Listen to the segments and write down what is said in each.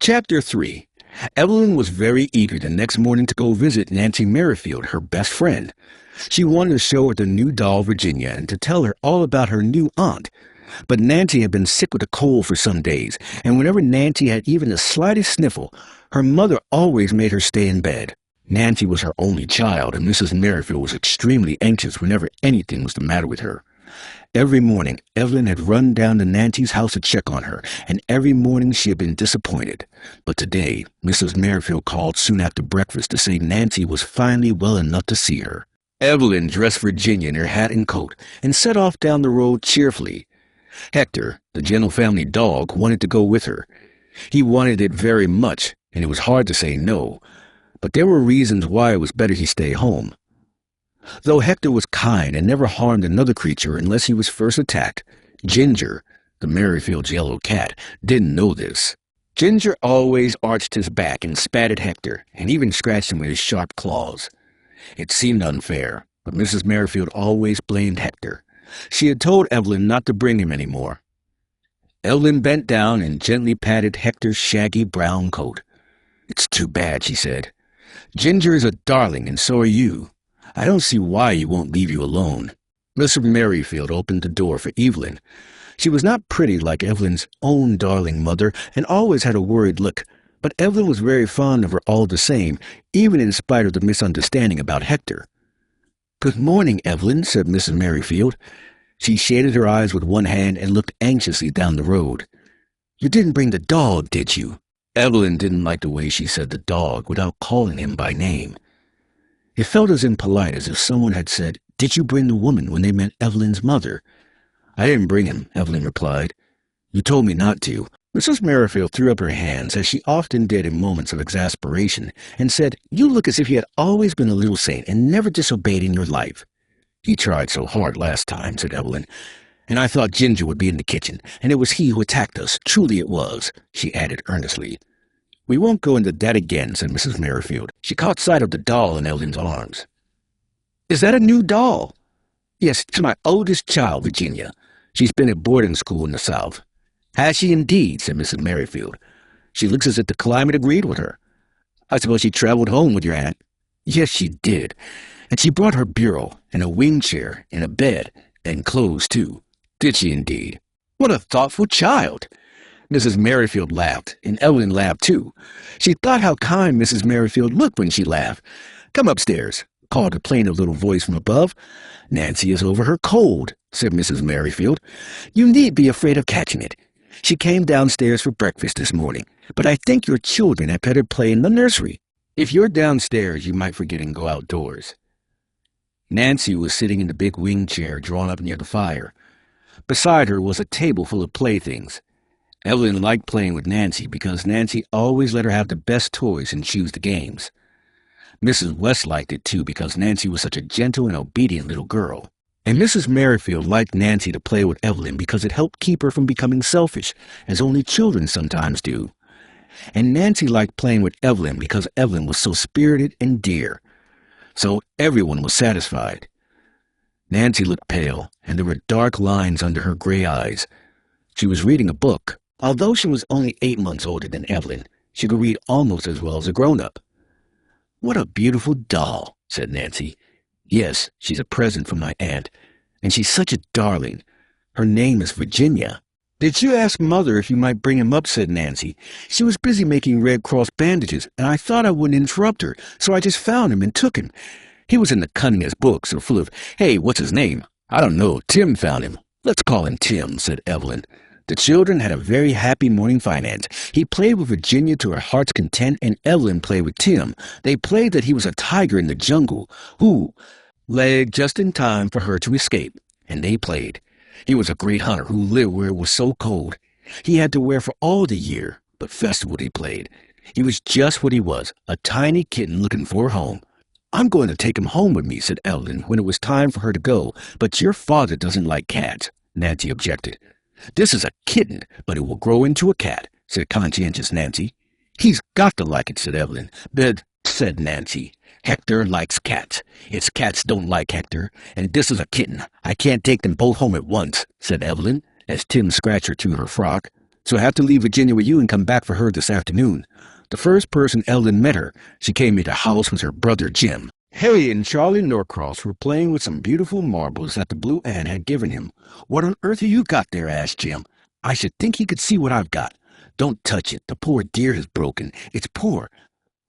Chapter 3. Evelyn was very eager the next morning to go visit Nancy Merrifield, her best friend. She wanted to show her the new doll, Virginia, and to tell her all about her new aunt. But Nancy had been sick with a cold for some days, and whenever Nancy had even the slightest sniffle, her mother always made her stay in bed. Nancy was her only child, and Mrs. Merrifield was extremely anxious whenever anything was the matter with her. Every morning, Evelyn had run down to Nancy's house to check on her, and every morning she had been disappointed. But today, Mrs. Merrifield called soon after breakfast to say Nancy was finally well enough to see her. Evelyn dressed Virginia in her hat and coat and set off down the road cheerfully. Hector, the gentle family dog, wanted to go with her. He wanted it very much, and it was hard to say no, but there were reasons why it was better he stay home. Though Hector was kind and never harmed another creature unless he was first attacked, Ginger, the Merrifield's yellow cat, didn't know this. Ginger always arched his back and spat at Hector, and even scratched him with his sharp claws. It seemed unfair, but Mrs. Merrifield always blamed Hector. She had told Evelyn not to bring him any more. Evelyn bent down and gently patted Hector's shaggy brown coat. "It's too bad," she said. "Ginger is a darling, and so are you. I don't see why he won't leave you alone." Mrs. Merrifield opened the door for Evelyn. She was not pretty like Evelyn's own darling mother, and always had a worried look, but Evelyn was very fond of her all the same, even in spite of the misunderstanding about Hector. "Good morning, Evelyn," said Mrs. Merrifield. She shaded her eyes with one hand and looked anxiously down the road. "You didn't bring the dog, did you?" Evelyn didn't like the way she said the dog without calling him by name. It felt as impolite as if someone had said, "Did you bring the woman?" when they meant Evelyn's mother. "I didn't bring him," Evelyn replied. "You told me not to." Mrs. Merrifield threw up her hands, as she often did in moments of exasperation, and said, "You look as if you had always been a little saint and never disobeyed in your life." "He tried so hard last time," said Evelyn. "And I thought Ginger would be in the kitchen, and it was he who attacked us. Truly it was," she added earnestly. "We won't go into that again," said Mrs. Merrifield. She caught sight of the doll in Evelyn's arms. "Is that a new doll?" "Yes, it's my oldest child, Virginia. She's been at boarding school in the South." "Has she indeed?" said Mrs. Merrifield. "She looks as if the climate agreed with her. I suppose she traveled home with your aunt." "Yes, she did. And she brought her bureau, and a wing chair, and a bed, and clothes, too." "Did she indeed? What a thoughtful child!" Mrs. Merrifield laughed, and Evelyn laughed too. She thought how kind Mrs. Merrifield looked when she laughed. "Come upstairs," called a plaintive little voice from above. "Nancy is over her cold," said Mrs. Merrifield. "You need be afraid of catching it. She came downstairs for breakfast this morning, but I think your children had better play in the nursery. If you're downstairs, you might forget and go outdoors." Nancy was sitting in the big wing chair drawn up near the fire. Beside her was a table full of playthings. Evelyn liked playing with Nancy because Nancy always let her have the best toys and choose the games. Mrs. West liked it too because Nancy was such a gentle and obedient little girl. And Mrs. Merrifield liked Nancy to play with Evelyn because it helped keep her from becoming selfish, as only children sometimes do. And Nancy liked playing with Evelyn because Evelyn was so spirited and dear. So everyone was satisfied. Nancy looked pale, and there were dark lines under her gray eyes. She was reading a book. Although she was only 8 months older than Evelyn, she could read almost as well as a grown-up. "What a beautiful doll," said Nancy. "Yes, she's a present from my aunt, and she's such a darling. Her name is Virginia." "Did you ask Mother if you might bring him up?" said Nancy. "She was busy making Red Cross bandages, and I thought I wouldn't interrupt her, so I just found him and took him. He was in the cunningest books, so full of, hey, what's his name? I don't know, Tim found him. Let's call him Tim," said Evelyn. The children had a very happy morning finance. He played with Virginia to her heart's content, and Evelyn played with Tim. They played that he was a tiger in the jungle, who lagged just in time for her to escape, and they played. He was a great hunter who lived where it was so cold. He had to wear for all the year, but festival he played. He was just what he was, a tiny kitten looking for a home. "I'm going to take him home with me," said Evelyn when it was time for her to go, "but your father doesn't like cats," Nancy objected. "This is a kitten, but it will grow into a cat," said conscientious Nancy. "He's got to like it," said Evelyn. "But," said Nancy, "Hector likes cats. It's cats don't like Hector, and this is a kitten. I can't take them both home at once," said Evelyn, as Tim scratched her through her frock. so I have to leave Virginia with you and come back for her this afternoon. The first person Ellen met her, she came into the house with her brother Jim. Harry and Charlie Norcross were playing with some beautiful marbles that the Blue Ant had given him. "What on earth have you got there?" asked Jim. "I should think he could see what I've got." "Don't touch it. The poor dear is broken. It's poor."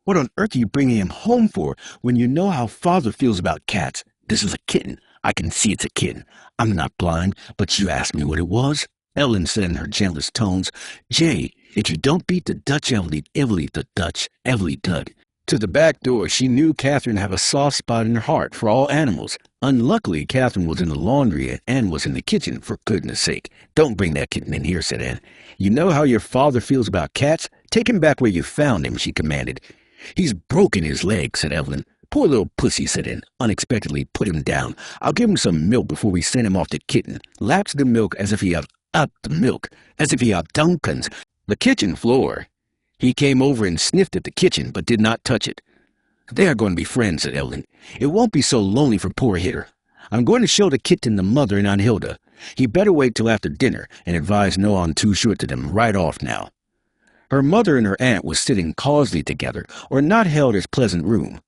"What on earth are you bringing him home for when you know how father feels about cats?" "This is a kitten. I can see it's a kitten. I'm not blind, but you asked me what it was." Ellen said in her gentlest tones, "Jay, if you don't beat the Dutch Evely the Dutch, Evely Dud." To the back door, she knew Catherine had a soft spot in her heart for all animals. Unluckily, Catherine was in the laundry and Anne was in the kitchen, for goodness sake. "Don't bring that kitten in here," said Anne. "You know how your father feels about cats? Take him back where you found him," she commanded. "He's broken his leg," said Evelyn. "Poor little pussy," said Anne, unexpectedly. "Put him down. I'll give him some milk before we send him off to kitten." Laps the milk as if he had up the milk, as if he had Duncan's. The kitchen floor. He came over and sniffed at the kitchen, but did not touch it. "They are going to be friends," said Evelyn. "It won't be so lonely for poor Hitter. I'm going to show the kitten to Mother and Aunt Hilda. He better wait till after dinner and advise no on too short to them right off now." Her mother and her aunt was sitting cosily together, or not held as pleasant room.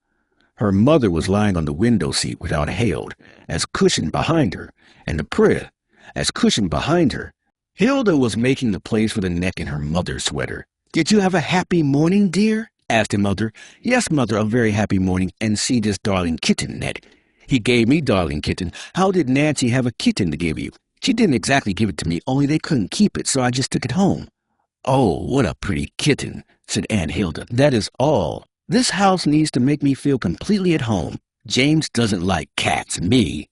Her mother was lying on the window seat without Hailed, as cushion behind her, and the prayer, as cushion behind her. Hilda was making the place for the neck in her mother's sweater. "Did you have a happy morning, dear?" asked her mother. "Yes, Mother, a very happy morning, and see this darling kitten, Ned." "He gave me darling kitten. How did Nancy have a kitten to give you?" "She didn't exactly give it to me, only they couldn't keep it, so I just took it home." "Oh, what a pretty kitten," said Aunt Hilda. "That is all. This house needs to make me feel completely at home. James doesn't like cats. Me.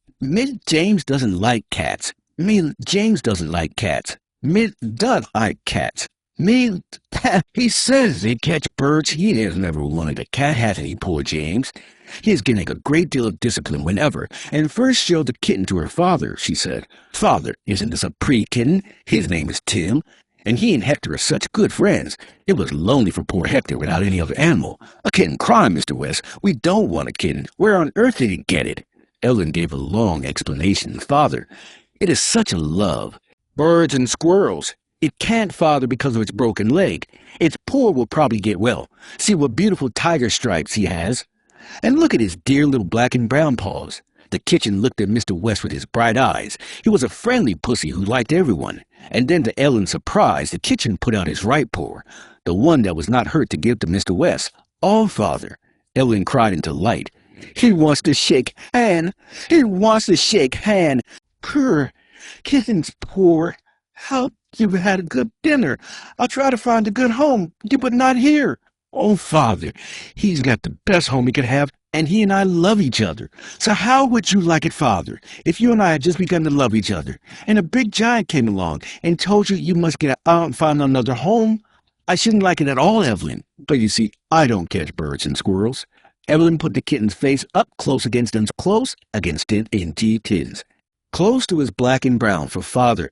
James doesn't like cats. James doesn't like cats. Does like cats. He says he catch birds. He has never wanted a cat, hasn't he, poor James? He is getting a great deal of discipline whenever, and first showed the kitten to her father," she said. "Father, isn't this a pretty kitten? His name is Tim, and he and Hector are such good friends. It was lonely for poor Hector without any other animal. A kitten crime, Mr. West. We don't want a kitten. Where on earth did he get it?" Ellen gave a long explanation. "Father, it is such a love. Birds and squirrels. It can't, Father, because of its broken leg. Its paw will probably get well. See what beautiful tiger stripes he has. And look at his dear little black and brown paws." The kitchen looked at Mr. West with his bright eyes. He was a friendly pussy who liked everyone. And then to Ellen's surprise, the kitchen put out his right paw, the one that was not hurt, to give to Mr. West. "Oh, Father," Ellen cried in delight. "He wants to shake hand. He wants to shake hand. Purr. Kitten's poor. How you've had a good dinner. I'll try to find a good home, but not here. Oh, Father, he's got the best home he could have, and he and I love each other. So how would you like it, Father, if you and I had just begun to love each other, and a big giant came along and told you you must get out and find another home? I shouldn't like it at all, Evelyn, but you see, I don't catch birds and squirrels." Evelyn put the kitten's face up close against it, indeed his. Close to his black and brown for Father.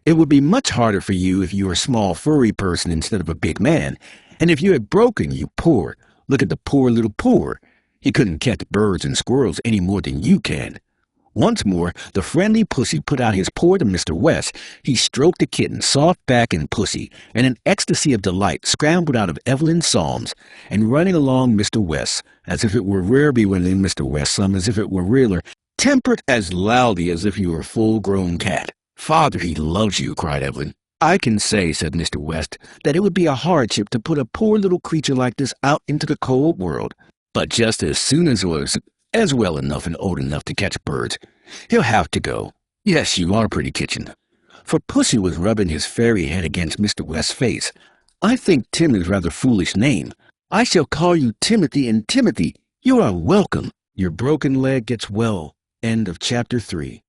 "It would be much harder for you if you were a small furry person instead of a big man. And if you had broken, you poor. Look at the poor little poor. He couldn't catch birds and squirrels any more than you can." Once more, the friendly pussy put out his paw to Mr. West. He stroked the kitten's soft back and pussy, and an ecstasy of delight scrambled out of Evelyn's psalms, and running along Mr. West, as if it were rarely within Mr. West, some as if it were realer, tempered as loudly as if he were a full-grown cat. "Father, he loves you," cried Evelyn. "I can say," said Mr. West, "that it would be a hardship to put a poor little creature like this out into the cold world. But just as soon as was as well enough and old enough to catch birds, he'll have to go. Yes, you are pretty, kitchen." For Pussy was rubbing his fairy head against Mr. West's face. "I think Tim is rather a foolish name. I shall call you Timothy, and Timothy, you are welcome. Your broken leg gets well." End of chapter 3.